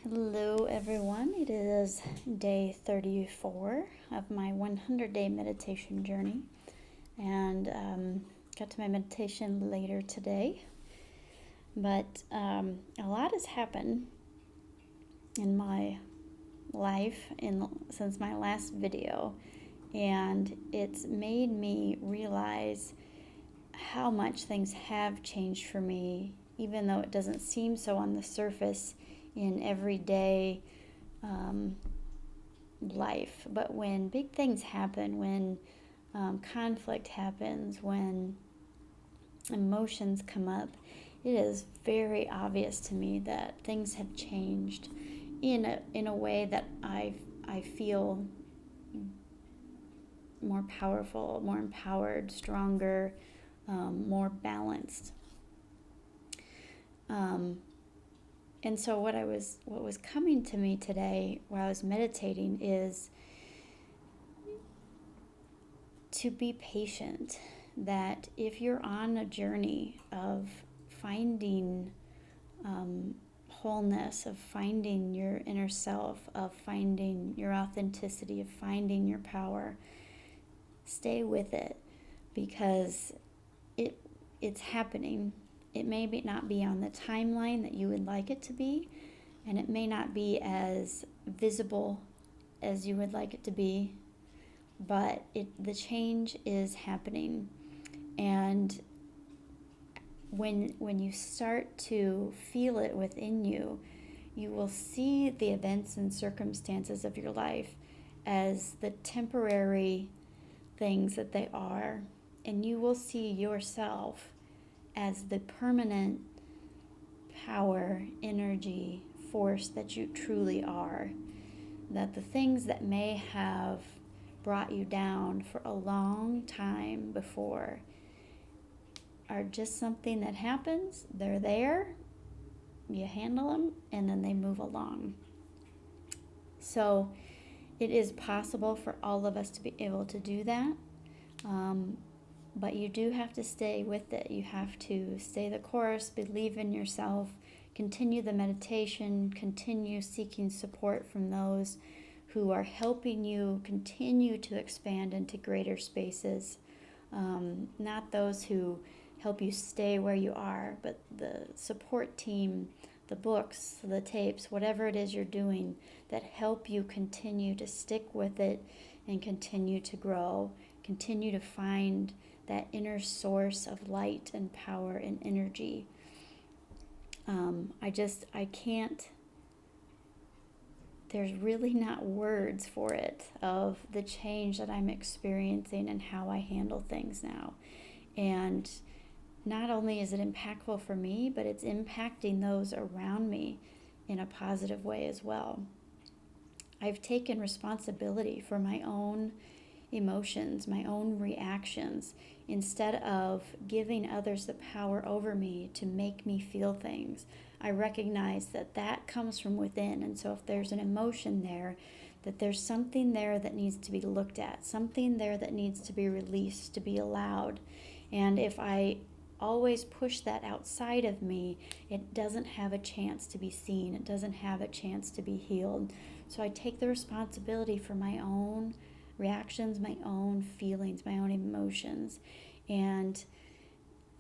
Hello, everyone. It is day 34 of my 100-day meditation journey, and got to my meditation later today. But a lot has happened in my life since my last video, and it's made me realize how much things have changed for me, even though it doesn't seem so on the surface in everyday life. But when big things happen, when conflict happens, when emotions come up, it is very obvious to me that things have changed in a way that I feel more powerful, more empowered, stronger, more balanced. And so what was coming to me today while I was meditating is to be patient. That if you're on a journey of finding wholeness, of finding your inner self, of finding your authenticity, of finding your power, stay with it, because it's happening. It may not be on the timeline that you would like it to be, and it may not be as visible as you would like it to be, but the change is happening. And when you start to feel it within you, you will see the events and circumstances of your life as the temporary things that they are, and you will see yourself as the permanent power, energy, force that you truly are. That the things that may have brought you down for a long time before are just something that happens. They're there, you handle them, and then they move along. So it is possible for all of us to be able to do that. But you do have to stay with it. You have to stay the course, believe in yourself, continue the meditation, continue seeking support from those who are helping you continue to expand into greater spaces. Not those who help you stay where you are, but the support team, the books, the tapes, whatever it is you're doing that help you continue to stick with it and continue to grow, continue to find that inner source of light and power and energy. I can't, there's really not words for it, of the change that I'm experiencing and how I handle things now. And not only is it impactful for me, but it's impacting those around me in a positive way as well. I've taken responsibility for my own emotions, my own reactions, instead of giving others the power over me to make me feel things. I recognize that comes from within, and so if there's an emotion there, that there's something there that needs to be looked at, something there that needs to be released, to be allowed. And if I always push that outside of me, it doesn't have a chance to be seen, it doesn't have a chance to be healed. So I take the responsibility for my own reactions, my own feelings, my own emotions, and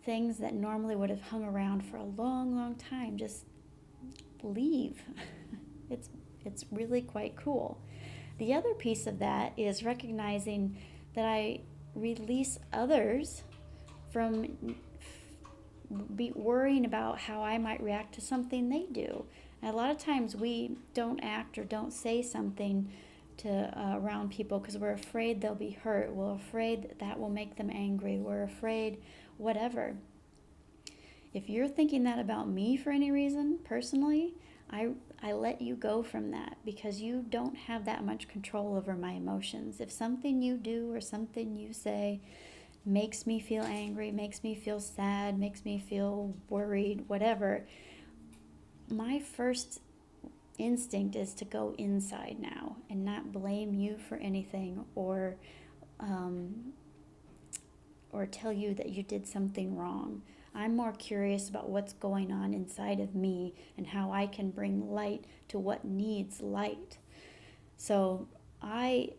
things that normally would have hung around for a long, long time just leave. It's really quite cool. The other piece of that is recognizing that I release others from worrying about how I might react to something they do. And a lot of times we don't act or don't say something around people because we're afraid they'll be hurt. We're afraid that will make them angry. We're afraid whatever. If you're thinking that about me for any reason, personally, I let you go from that, because you don't have that much control over my emotions. If something you do or something you say makes me feel angry, makes me feel sad, makes me feel worried, whatever, my first instinct is to go inside now and not blame you for anything, or tell you that you did something wrong. I'm more curious about what's going on inside of me and how I can bring light to what needs light. So I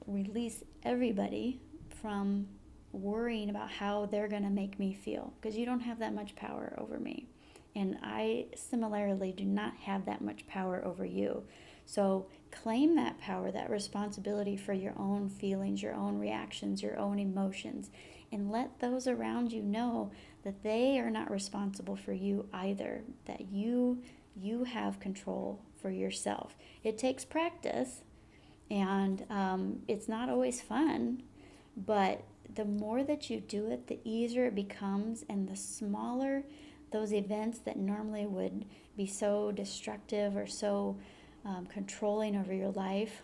release everybody from worrying about how they're going to make me feel, because you don't have that much power over me. And I similarly do not have that much power over you. So claim that power, that responsibility for your own feelings, your own reactions, your own emotions, and let those around you know that they are not responsible for you either, that you have control for yourself. It takes practice, and it's not always fun, but the more that you do it, the easier it becomes, and the smaller those events that normally would be so destructive or so controlling over your life,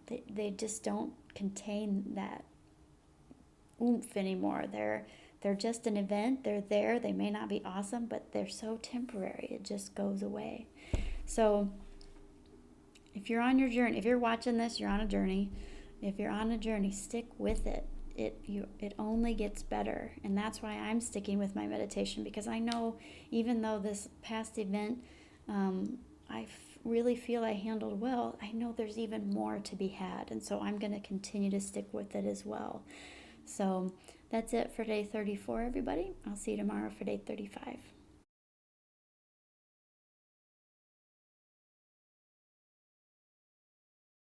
they just don't contain that oomph anymore. They're just an event. They're there. They may not be awesome, but they're so temporary. It just goes away. So if you're on your journey, if you're watching this, you're on a journey. If you're on a journey, stick with it. It only gets better. And that's why I'm sticking with my meditation, because I know even though this past event I really feel I handled well, I know there's even more to be had. And so I'm going to continue to stick with it as well. So that's it for day 34, everybody. I'll see you tomorrow for day 35.